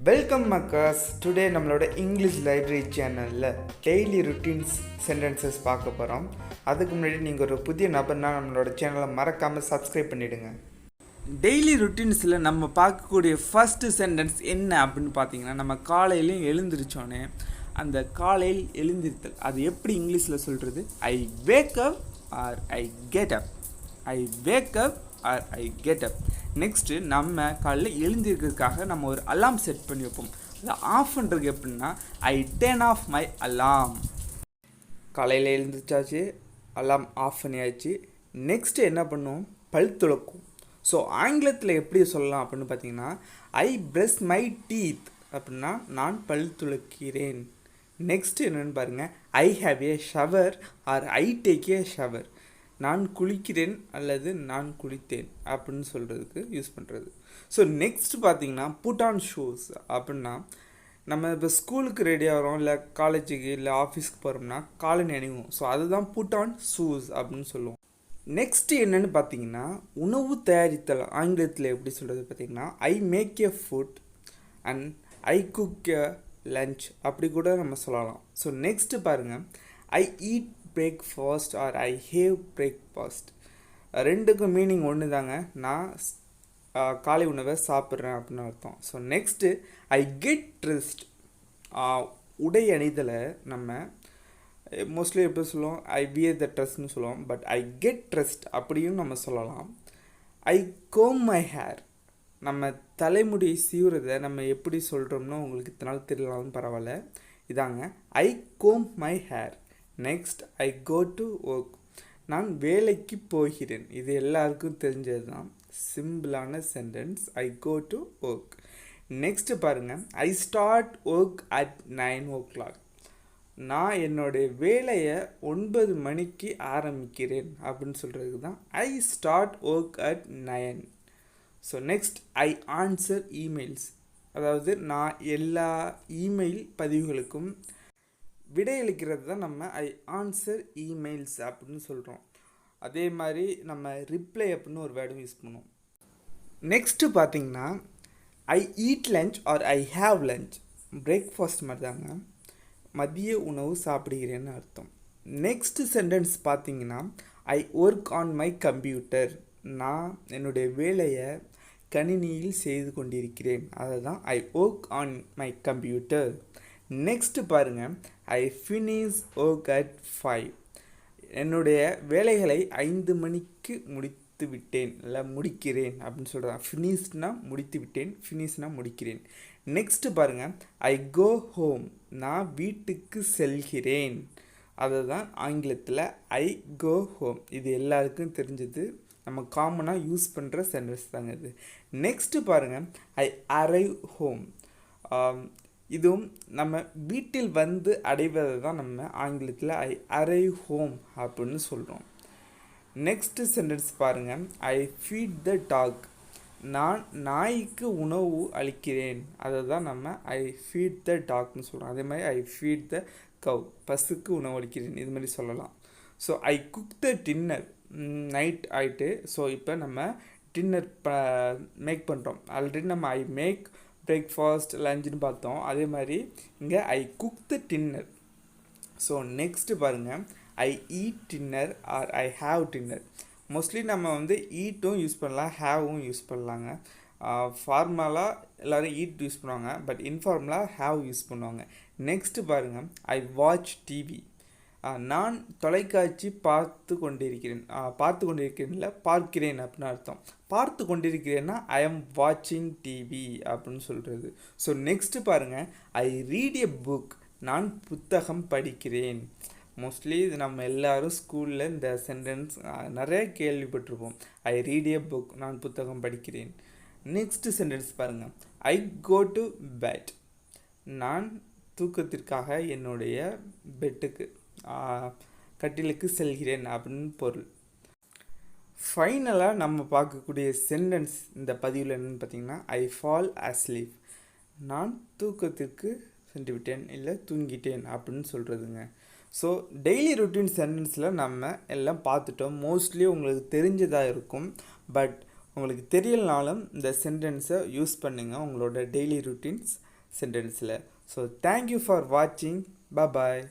Welcome மக்கர்ஸ். Today நம்மளோட English library சேனலில் daily routines sentences பார்க்க போகிறோம். அதுக்கு முன்னாடி நீங்கள் ஒரு புதிய நபர்னா நம்மளோட சேனலை மறக்காமல் சப்ஸ்கிரைப் பண்ணிவிடுங்க. டெய்லி ருட்டீன்ஸில் நம்ம பார்க்கக்கூடிய ஃபஸ்ட்டு சென்டென்ஸ் என்ன அப்படின்னு பார்த்தீங்கன்னா, நம்ம காலையிலையும் எழுந்திரிச்சோன்னே அந்த காலையில் எழுந்திருத்தல் அது எப்படி இங்கிலீஷில் சொல்கிறது? I wake up or I get up. I wake up or I get up. Next நம்ம காலையில் எழுந்திருக்கிறதுக்காக நம்ம ஒரு அலாம் செட் பண்ணி வைப்போம். அதை ஆஃப் பண்ணுறதுக்கு எப்படின்னா, ஐ டர்ன் ஆஃப் மை அலாம். காலையில் எழுந்திரிச்சாச்சு, அலாம் ஆஃப் பண்ணியாச்சு. நெக்ஸ்ட்டு என்ன பண்ணுவோம்? பல் துலக்கும். ஸோ ஆங்கிலத்தில் எப்படி சொல்லலாம் அப்படின்னு பார்த்தீங்கன்னா, ஐ ப்ரஷ் மை டீத் அப்படின்னா நான் பல் துலக்கிறேன். நெக்ஸ்ட்டு என்னென்னு பாருங்கள், I have a shower or I take a shower. நான் குளிக்கிறேன் அல்லது நான் குளித்தேன் அப்படின்னு சொல்கிறதுக்கு யூஸ் பண்ணுறது. ஸோ நெக்ஸ்ட் பார்த்தீங்கன்னா, புட் ஆன் ஷூஸ் அப்படின்னா நம்ம இப்போ ஸ்கூலுக்கு ரெடி ஆகிறோம், இல்லை காலேஜுக்கு இல்லை ஆஃபீஸ்க்கு போகிறோம்னா காலணி அணிவோம். ஸோ அதுதான் புட் ஆன் ஷூஸ் அப்படின்னு சொல்லுவோம். நெக்ஸ்ட்டு என்னென்னு பார்த்தீங்கன்னா, உணவு தயாரித்தல் ஆங்கிலத்தில் எப்படி சொல்கிறது பார்த்தீங்கன்னா, I make a food and I cook a lunch அப்படி கூட நம்ம சொல்லலாம். ஸோ நெக்ஸ்ட்டு பாருங்கள், I eat breakfast or I have breakfast. ரெண்டுக்கும் மீனிங் ஒன்று தாங்க. நான் காலை உணவை சாப்பிட்றேன் அப்படின்னு அர்த்தம். So next I get dressed. உடை அணிதலை நம்ம மோஸ்ட்லி எப்படி சொல்லுவோம்? ஐ வியர் த ட்ரெஸ்ன்னு சொல்லுவோம். பட் ஐ கெட் ட்ரெஸ்ட் அப்படியும் நம்ம சொல்லலாம். ஐ கோம் மை ஹேர். நம்ம தலைமுடி சீவுறதை நம்ம எப்படி சொல்கிறோம்னா உங்களுக்கு இத்தனை நாள் தெரியலாம்னு பரவாயில்ல, இதாங்க I comb my hair. Next I go to work. நான் வேலைக்கு போகிறேன். இது எல்லாருக்கும் தெரிஞ்சது தான், சிம்பிளான sentence. I go to work. Next பாருங்கள், I start work at 9 o'clock. நான் என்னுடைய வேலையை 9 மணிக்கு ஆரம்பிக்கிறேன் அப்படின்னு சொல்கிறதுக்கு தான் I start work at 9. So next I answer emails. அதாவது நான் எல்லா இமெயில் பதிவுகளுக்கும் விடையளிக்கிறது தான் நம்ம ஐ ஆன்சர் இமெயில்ஸ் அப்படின்னு சொல்கிறோம். அதே மாதிரி நம்ம ரிப்ளை அப்படின்னு ஒரு வேர்டும் யூஸ் பண்ணுவோம். நெக்ஸ்ட்டு பார்த்தீங்கன்னா, I eat lunch R I have lunch. Breakfast மாதிரி தாங்க, மதிய உணவு சாப்பிடுகிறேன்னு அர்த்தம். நெக்ஸ்ட்டு சென்டென்ஸ் பார்த்தீங்கன்னா, I work on my computer. நான் என்னுடைய வேலையை கணினியில் செய்து கொண்டிருக்கிறேன். அதை தான் I work on my computer. Next பாருங்கள், ஐ ஃபினிஷ் ஒர்க் அட் 5. என்னுடைய வேலைகளை 5 மணிக்கு முடித்து விட்டேன், இல்லை முடிக்கிறேன் அப்படின்னு சொல்கிறேன். ஃபினிஷ்னா முடித்து விட்டேன், ஃபினிஷ்னா முடிக்கிறேன். நெக்ஸ்ட்டு பாருங்கள், ஐ கோ ஹோம். நான் வீட்டுக்கு செல்கிறேன். அதை தான் ஆங்கிலத்தில் ஐ கோ ஹோம். இது எல்லாருக்கும் தெரிஞ்சது, நம்ம காமனாக யூஸ் பண்ணுற சென்டென்ஸ் தாங்க இது. நெக்ஸ்ட்டு பாருங்கள், ஐ அரைவ் ஹோம். இதுவும் நம்ம வீட்டில் வந்து அடைவதை தான் நம்ம ஆங்கிலத்தில் ஐ அரைவ் ஹோம் அப்படின்னு சொல்கிறோம். நெக்ஸ்ட்டு சென்டென்ஸ் பாருங்கள், ஐ ஃபீட் த டாக். நான் நாய்க்கு உணவு அளிக்கிறேன். அதை தான் நம்ம ஐ ஃபீட் த டாக்னு சொல்கிறோம். அதே மாதிரி ஐ ஃபீட் த கவ், பசுக்கு உணவு அளிக்கிறேன், இது மாதிரி சொல்லலாம். So I cook the dinner. Night ஆகிட்டு, ஸோ இப்போ நம்ம டின்னர் மேக் பண்ணுறோம். ஆல்ரெடி நம்ம ஐ மேக் பிரேக்ஃபாஸ்ட் லஞ்சுன்னு பார்த்தோம். அதே மாதிரி இங்கே I cook the dinner. So next பாருங்கள், I eat dinner or I have dinner. Mostly நம்ம வந்து ஈட்டும் யூஸ் பண்ணலாம், ஹேவும் யூஸ் பண்ணலாங்க. ஃபார்மலாக எல்லோரும் ஈட் யூஸ் பண்ணுவாங்க, பட் இன்ஃபார்மலாக ஹேவ் யூஸ் பண்ணுவாங்க. நெக்ஸ்ட்டு பாருங்கள், ஐ வாட்ச் டிவி. நான் தொலைக்காட்சி பார்த்து கொண்டிருக்கிறேன். இல்லை பார்க்கிறேன் அப்படின்னு அர்த்தம். பார்த்து கொண்டிருக்கிறேன்னா ஐ எம் வாட்சிங் டிவி அப்படின்னு சொல்கிறது. ஸோ நெக்ஸ்ட்டு பாருங்கள், ஐ ரீட் எ புக். நான் புத்தகம் படிக்கிறேன். மோஸ்ட்லி இது நம்ம எல்லோரும் ஸ்கூலில் இந்த சென்டென்ஸ் நிறைய கேள்விப்பட்டிருப்போம். ஐ ரீட் எ புக், நான் புத்தகம் படிக்கிறேன். நெக்ஸ்ட்டு சென்டென்ஸ் பாருங்கள், ஐ கோ டு பெட். நான் தூக்கத்திற்காக என்னுடைய பெட்டுக்கு கட்டிலுக்கு செல்கிறேன் அப்படின்னு பொருள். ஃபைனலாக நம்ம பார்க்கக்கூடிய சென்டென்ஸ் இந்த பதிவில் என்னென்னு பார்த்தீங்கன்னா, ஐ ஃபால் அஸ்லீப். நான் தூக்கத்திற்கு சென்று விட்டேன், இல்லை தூங்கிட்டேன் அப்படின்னு சொல்கிறதுங்க. ஸோ டெய்லி ரொட்டீன் சென்டென்ஸில் நம்ம எல்லாம் பார்த்துட்டோம். மோஸ்ட்லி உங்களுக்கு தெரிஞ்சதாக இருக்கும், பட் உங்களுக்கு தெரியலனாலும் இந்த சென்டென்ஸை யூஸ் பண்ணுங்கள் உங்களோட டெய்லி ரொட்டீன்ஸ் சென்டென்ஸில். ஸோ தேங்க்யூ ஃபார் வாட்சிங். பாய்.